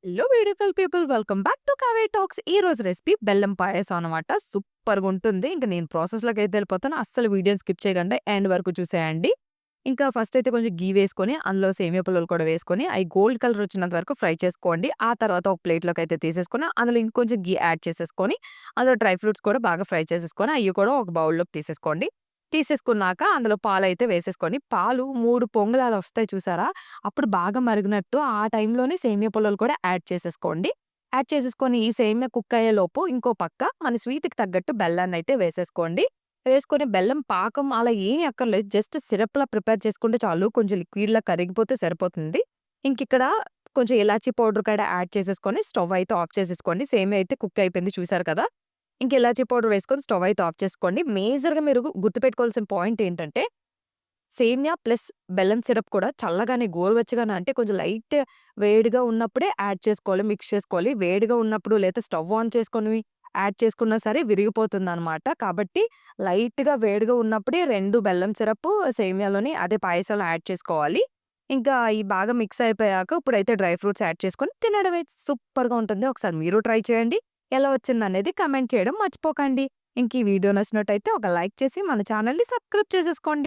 Hello beautiful people welcome back to కావే talks. ఈ రోజు రెసిపీ బెల్లం పాయసం అనమాట. సూపర్‌గా ఉంటుంది. ఇంక నేను ప్రాసెస్‌లోకి అయితే వెళ్ళిపోతాను. అస్సలు వీడియోని స్కిప్ చేయకండి. ఎండ్ వరకు చూసేయండి. ఇంకా ఫస్ట్ అయితే కొంచెం గీ వేసుకొని, అందులో సేమియా పుల్లలు కూడా వేసుకొని, అయి గోల్డ్ కలర్ వచ్చినంత వరకు ఫ్రై చేసుకోండి. ఆ తర్వాత ఒక ప్లేట్‌లోకి అయితే తీసేసుకొని, అందులో ఇంకొంచెం గీ యాడ్ చేసేసుకొని, అందులో డ్రై ఫ్రూట్స్ కూడా బాగా ఫ్రై చేసేసుకొని, అయ్యి కూడా ఒక బౌల్‌లోకి తీసేసుకోండి. తీసేసుకున్నాక అందులో పాలైతే వేసేసుకోండి. పాలు 3 పొంగులు అలా వస్తాయి చూసారా? అప్పుడు బాగా మరిగినట్టు ఆ టైంలోనే సేమియా పుల్లలు కూడా యాడ్ చేసేసుకోండి. యాడ్ చేసేసుకొని ఈ సేమియా కుక్ అయ్యేలోపు ఇంకో పక్క మన స్వీట్‌కి తగ్గట్టు బెల్లాన్నయితే వేసేసుకోండి. వేసుకొని బెల్లం పాకం అలా ఏమి అక్కర్లేదు. జస్ట్ సిరప్‌లా ప్రిపేర్ చేసుకుంటే చాలు. కొంచెం లిక్విడ్‌లా కరిగిపోతే సరిపోతుంది. ఇంకిక్కడ కొంచెం ఇలాచీ పౌడర్ కూడా యాడ్ చేసేసుకొని స్టవ్ అయితే ఆఫ్ చేసేసుకోండి. సేమియా అయితే కుక్ అయిపోయింది చూసారు కదా! ఇంక ఇలాచీ పౌడర్ వేసుకొని స్టవ్ అయితే ఆఫ్ చేసుకోండి. మేజర్‌గా మీరు గుర్తుపెట్టుకోవాల్సిన పాయింట్ ఏంటంటే సేమ్యా ప్లస్ బెల్లం సిరప్ కూడా చల్లగానే గోరువెచ్చగానే అంటే కొంచెం లైట్ వేడిగా ఉన్నప్పుడే యాడ్ చేసుకోవాలి. మిక్స్ చేసుకోవాలి. వేడిగా ఉన్నప్పుడు లేతే స్టవ్ ఆన్ చేసుకొని యాడ్ చేసుకున్నా సరే విరిగిపోతుందనమాట. కాబట్టి లైట్‌గా వేడిగా ఉన్నప్పుడే 2 బెల్లం సిరపు, సేమియాలోని అదే పాయసంలో యాడ్ చేసుకోవాలి. ఇంకా అయి బాగా మిక్స్ అయిపోయాక ఇప్పుడైతే డ్రై ఫ్రూట్స్ యాడ్ చేసుకొని తినడమే. సూపర్‌గా ఉంటుంది. ఒకసారి మీరు ట్రై చేయండి. ఎలా వచ్చిందనేది కామెంట్ చేయడం మర్చిపోకండి. ఇంక ఈ వీడియో నచ్చినట్టయితే ఒక లైక్ చేసి మన ఛానెల్‌ని సబ్స్క్రైబ్ చేసేసుకోండి.